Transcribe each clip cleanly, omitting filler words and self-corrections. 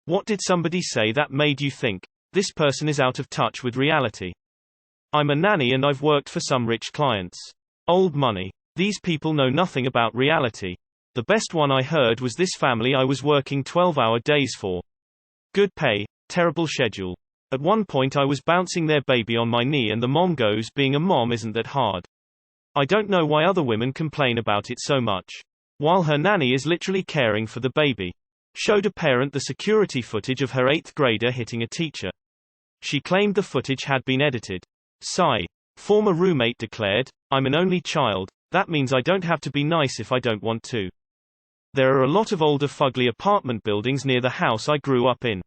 What did somebody say that made you think, this person is out of touch with reality? I'm a nanny and I've worked for some rich clients. Old money. These people know nothing about reality. The best one I heard was this family I was working 12-hour days for. Good pay, terrible schedule. At one point I was bouncing their baby on my knee and the mom goes, being a mom isn't that hard. I don't know why other women complain about it so much. While her nanny is literally caring for the baby. Showed a parent the security footage of her 8th grader hitting a teacher. She claimed the footage had been edited. Sigh. Former roommate declared, I'm an only child, that means I don't have to be nice if I don't want to. There are a lot of older fugly apartment buildings near the house I grew up in.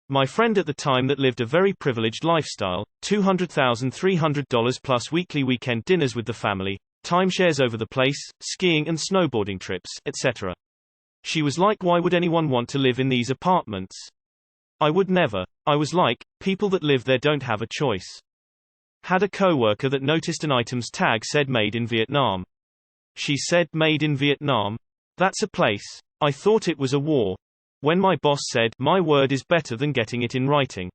My friend at the time that lived a very privileged lifestyle, $200,300 plus weekly weekend dinners with the family, timeshares over the place, skiing and snowboarding trips, etc. She was like, why would anyone want to live in these apartments? I would never. I was like, people that live there don't have a choice. Had a coworker that noticed an item's tag said made in Vietnam. She said, made in Vietnam? That's a place. I thought it was a war. When my boss said, my word is better than getting it in writing.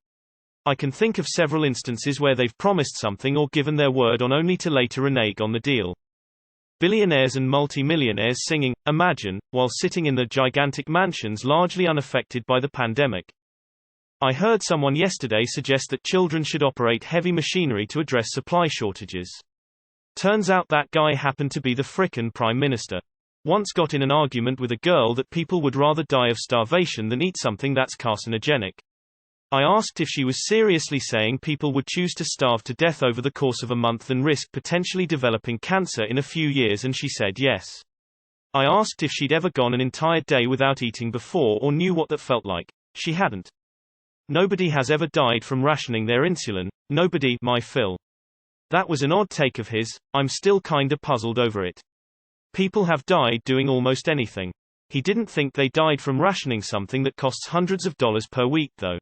I can think of several instances where they've promised something or given their word on only to later renege on the deal. Billionaires and multimillionaires singing, Imagine, while sitting in their gigantic mansions largely unaffected by the pandemic. I heard someone yesterday suggest that children should operate heavy machinery to address supply shortages. Turns out that guy happened to be the frickin' Prime Minister. Once got in an argument with a girl that people would rather die of starvation than eat something that's carcinogenic. I asked if she was seriously saying people would choose to starve to death over the course of a month than risk potentially developing cancer in a few years, and she said yes. I asked if she'd ever gone an entire day without eating before or knew what that felt like. She hadn't. Nobody has ever died from rationing their insulin. Nobody, my Phil. That was an odd take of his. I'm still kinda puzzled over it. People have died doing almost anything. He didn't think they died from rationing something that costs hundreds of dollars per week though.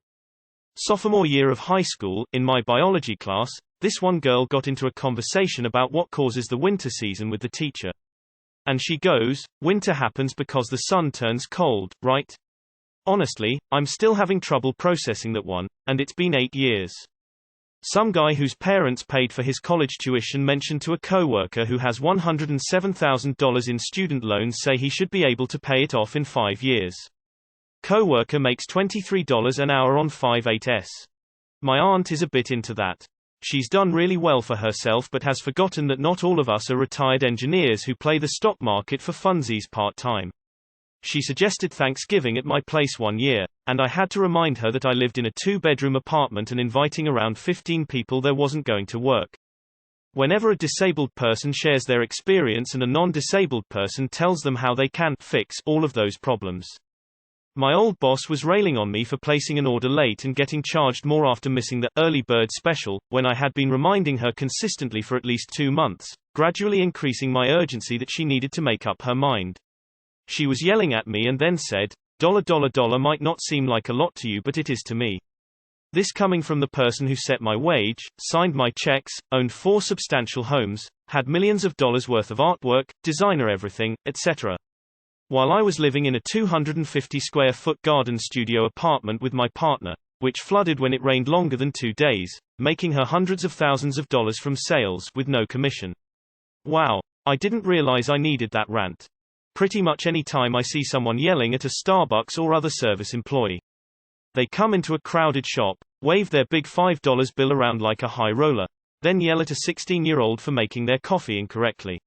Sophomore year of high school, in my biology class, this one girl got into a conversation about what causes the winter season with the teacher. And she goes, winter happens because the sun turns cold, right? Honestly, I'm still having trouble processing that one, and it's been 8 years. Some guy whose parents paid for his college tuition mentioned to a coworker who has $107,000 in student loans say he should be able to pay it off in 5 years. Coworker makes $23 an hour on 5/8s. My aunt is a bit into that. She's done really well for herself but has forgotten that not all of us are retired engineers who play the stock market for funsies part-time. She suggested Thanksgiving at my place one year, and I had to remind her that I lived in a 2-bedroom apartment and inviting around 15 people there wasn't going to work. Whenever a disabled person shares their experience and a non-disabled person tells them how they can fix all of those problems. My old boss was railing on me for placing an order late and getting charged more after missing the early bird special, when I had been reminding her consistently for at least 2 months, gradually increasing my urgency that she needed to make up her mind. She was yelling at me and then said, $dollar might not seem like a lot to you but it is to me. This coming from the person who set my wage, signed my checks, owned 4 substantial homes, had millions of dollars worth of artwork, designer everything, etc. While I was living in a 250 square foot garden studio apartment with my partner, which flooded when it rained longer than 2 days, making her hundreds of thousands of dollars from sales with no commission. Wow, I didn't realize I needed that rant. Pretty much any time I see someone yelling at a Starbucks or other service employee. They come into a crowded shop, wave their big $5 bill around like a high roller, then yell at a 16-year-old for making their coffee incorrectly.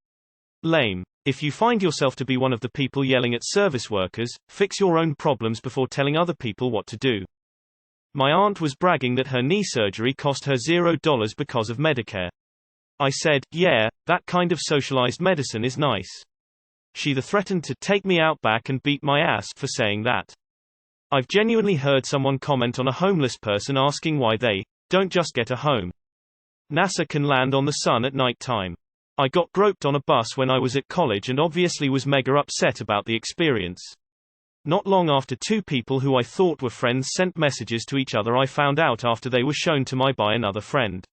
Lame. If you find yourself to be one of the people yelling at service workers, fix your own problems before telling other people what to do. My aunt was bragging that her knee surgery cost her $0 because of Medicare. I said, yeah, that kind of socialized medicine is nice. She either threatened to take me out back and beat my ass for saying that. I've genuinely heard someone comment on a homeless person asking why they don't just get a home. NASA can land on the sun at night time. I got groped on a bus when I was at college and obviously was mega upset about the experience. Not long after 2 people who I thought were friends sent messages to each other I found out after they were shown to me by another friend.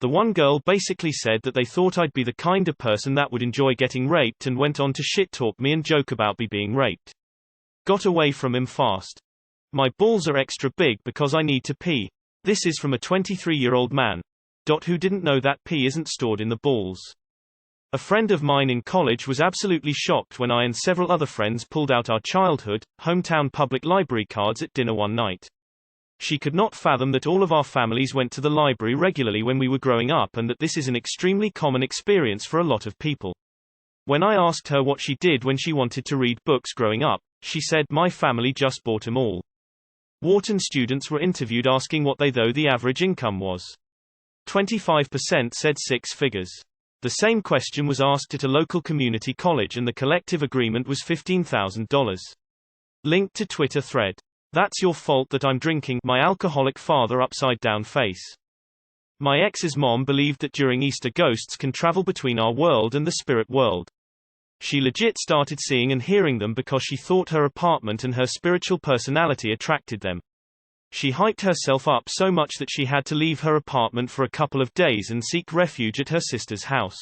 The one girl basically said that they thought I'd be the kind of person that would enjoy getting raped and went on to shit talk me and joke about me being raped. Got away from him fast. My balls are extra big because I need to pee. This is from a 23-year-old man who didn't know that pee isn't stored in the balls. A friend of mine in college was absolutely shocked when I and several other friends pulled out our childhood, hometown public library cards at dinner one night. She could not fathom that all of our families went to the library regularly when we were growing up and that this is an extremely common experience for a lot of people. When I asked her what she did when she wanted to read books growing up, she said, "My family just bought them all." Wharton students were interviewed asking what they thought the average income was. 25% said six figures. The same question was asked at a local community college and the collective agreement was $15,000. Linked to Twitter thread. That's your fault that I'm drinking my alcoholic father upside down face. My ex's mom believed that during Easter ghosts can travel between our world and the spirit world. She legit started seeing and hearing them because she thought her apartment and her spiritual personality attracted them. She hyped herself up so much that she had to leave her apartment for a couple of days and seek refuge at her sister's house.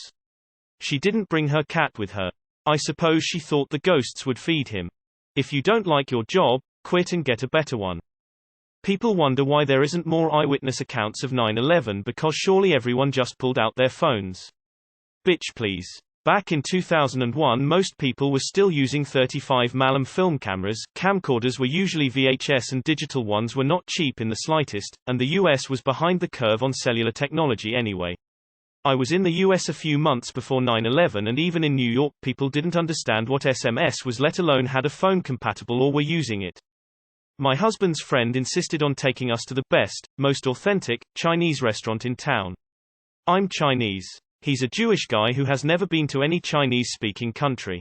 She didn't bring her cat with her. I suppose she thought the ghosts would feed him. If you don't like your job, quit and get a better one. People wonder why there isn't more eyewitness accounts of 9/11 because surely everyone just pulled out their phones. Bitch please. Back in 2001 most people were still using 35mm film cameras. Camcorders were usually VHS and digital ones were not cheap in the slightest, and the US was behind the curve on cellular technology anyway. I was in the US a few months before 9/11 and even in New York people didn't understand what SMS was, let alone had a phone compatible or were using it. My husband's friend insisted on taking us to the best, most authentic, Chinese restaurant in town. I'm Chinese. He's a Jewish guy who has never been to any Chinese-speaking country.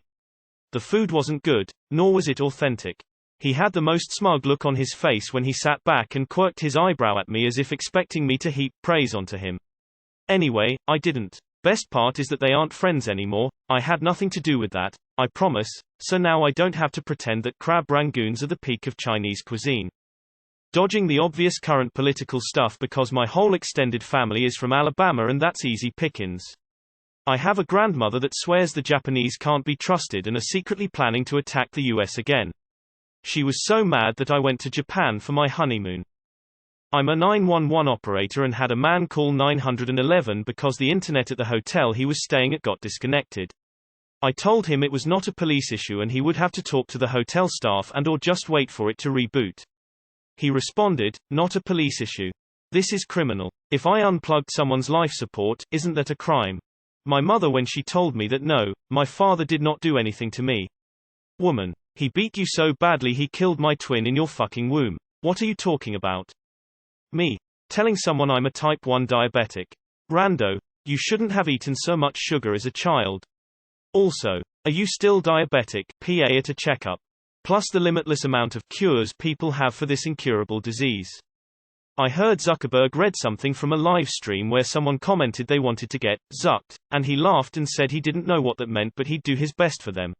The food wasn't good, nor was it authentic. He had the most smug look on his face when he sat back and quirked his eyebrow at me as if expecting me to heap praise onto him. Anyway, I didn't. Best part is that they aren't friends anymore. I had nothing to do with that, I promise, so now I don't have to pretend that crab rangoons are the peak of Chinese cuisine. Dodging the obvious current political stuff because my whole extended family is from Alabama and that's easy pickings. I have a grandmother that swears the Japanese can't be trusted and are secretly planning to attack the US again. She was so mad that I went to Japan for my honeymoon. I'm a 911 operator and had a man call 911 because the internet at the hotel he was staying at got disconnected. I told him it was not a police issue and he would have to talk to the hotel staff and or just wait for it to reboot. He responded, "Not a police issue. This is criminal. If I unplugged someone's life support, isn't that a crime?" My mother when she told me that no, my father did not do anything to me. Woman. He beat you so badly he killed my twin in your fucking womb. What are you talking about? Me. Telling someone I'm a type 1 diabetic. Rando. You shouldn't have eaten so much sugar as a child. Also. Are you still diabetic? PA at a checkup. Plus the limitless amount of cures people have for this incurable disease. I heard Zuckerberg read something from a live stream where someone commented they wanted to get zucked, and he laughed and said he didn't know what that meant but he'd do his best for them.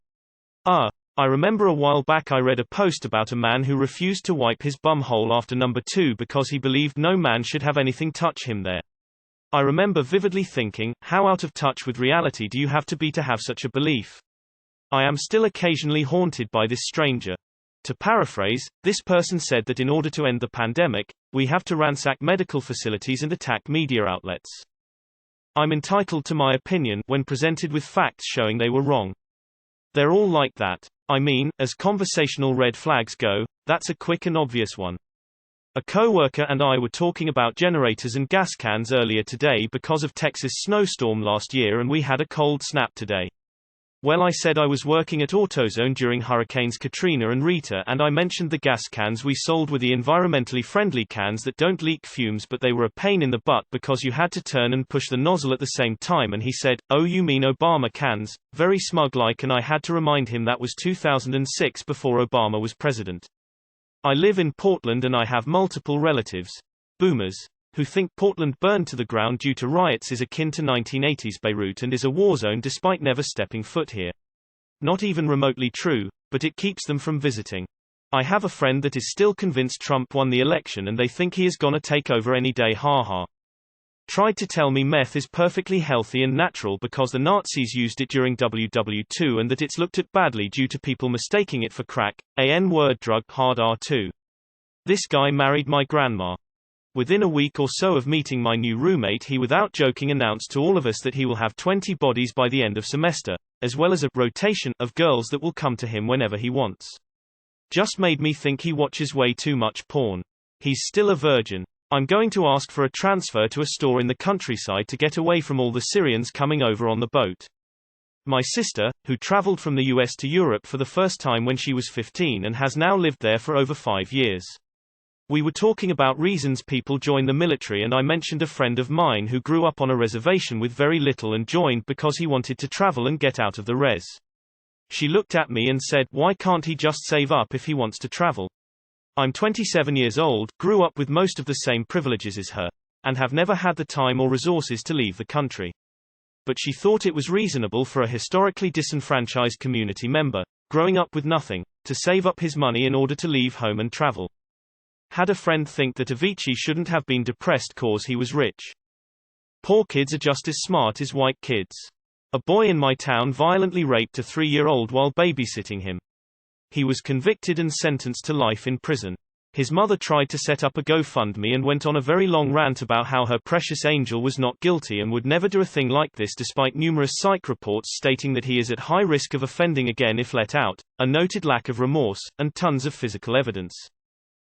I remember a while back I read a post about a man who refused to wipe his bum hole after number 2 because he believed no man should have anything touch him there. I remember vividly thinking, how out of touch with reality do you have to have such a belief? I am still occasionally haunted by this stranger. To paraphrase, this person said that in order to end the pandemic, we have to ransack medical facilities and attack media outlets. I'm entitled to my opinion when presented with facts showing they were wrong. They're all like that. I mean, as conversational red flags go, that's a quick and obvious one. A coworker and I were talking about generators and gas cans earlier today because of Texas snowstorm last year and we had a cold snap today. Well, I said I was working at AutoZone during Hurricanes Katrina and Rita and I mentioned the gas cans we sold were the environmentally friendly cans that don't leak fumes but they were a pain in the butt because you had to turn and push the nozzle at the same time and he said, "Oh you mean Obama cans," very smug-like, and I had to remind him that was 2006 before Obama was president. I live in Portland and I have multiple relatives, boomers, who think Portland burned to the ground due to riots is akin to 1980s Beirut and is a war zone despite never stepping foot here. Not even remotely true, but it keeps them from visiting. I have a friend that is still convinced Trump won the election and they think he is gonna take over any day, haha. Tried to tell me meth is perfectly healthy and natural because the Nazis used it during WW2 and that it's looked at badly due to people mistaking it for crack, a N-word drug, hard R2. This guy married my grandma. Within a week or so of meeting my new roommate, he without joking announced to all of us that he will have 20 bodies by the end of semester, as well as a rotation of girls that will come to him whenever he wants. Just made me think he watches way too much porn. He's still a virgin. I'm going to ask for a transfer to a store in the countryside to get away from all the Syrians coming over on the boat. My sister, who traveled from the US to Europe for the first time when she was 15 and has now lived there for over 5 years. We were talking about reasons people join the military, and I mentioned a friend of mine who grew up on a reservation with very little and joined because he wanted to travel and get out of the res. She looked at me and said, "Why can't he just save up if he wants to travel?" I'm 27 years old, grew up with most of the same privileges as her, and have never had the time or resources to leave the country. But she thought it was reasonable for a historically disenfranchised community member, growing up with nothing, to save up his money in order to leave home and travel. Had a friend think that Avicii shouldn't have been depressed cause he was rich. Poor kids are just as smart as white kids. A boy in my town violently raped a 3-year-old while babysitting him. He was convicted and sentenced to life in prison. His mother tried to set up a GoFundMe and went on a very long rant about how her precious angel was not guilty and would never do a thing like this, despite numerous psych reports stating that he is at high risk of offending again if let out, a noted lack of remorse, and tons of physical evidence.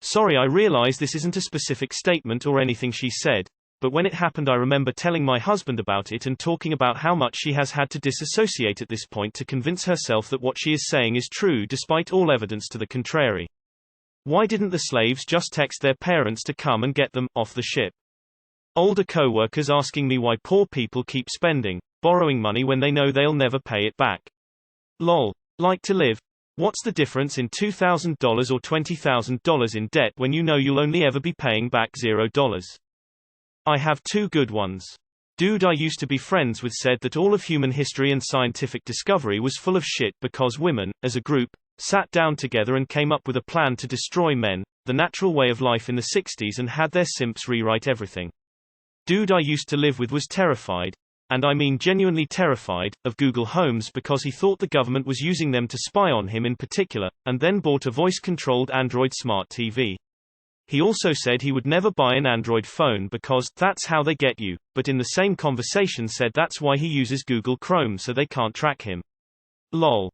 Sorry, I realize this isn't a specific statement or anything she said, but when it happened I remember telling my husband about it and talking about how much she has had to disassociate at this point to convince herself that what she is saying is true despite all evidence to the contrary. Why didn't the slaves just text their parents to come and get them off the ship? Older co-workers asking me why poor people keep borrowing money when they know they'll never pay it back. Lol. Like to live. What's the difference in $2,000 or $20,000 in debt when you know you'll only ever be paying back $0? I have two good ones. Dude I used to be friends with said that all of human history and scientific discovery was full of shit because women, as a group, sat down together and came up with a plan to destroy men, the natural way of life in the 60s, and had their simps rewrite everything. Dude I used to live with was terrified, and I mean genuinely terrified, of Google Homes because he thought the government was using them to spy on him in particular, and then bought a voice-controlled Android smart TV. He also said he would never buy an Android phone because that's how they get you, but in the same conversation said that's why he uses Google Chrome so they can't track him. Lol.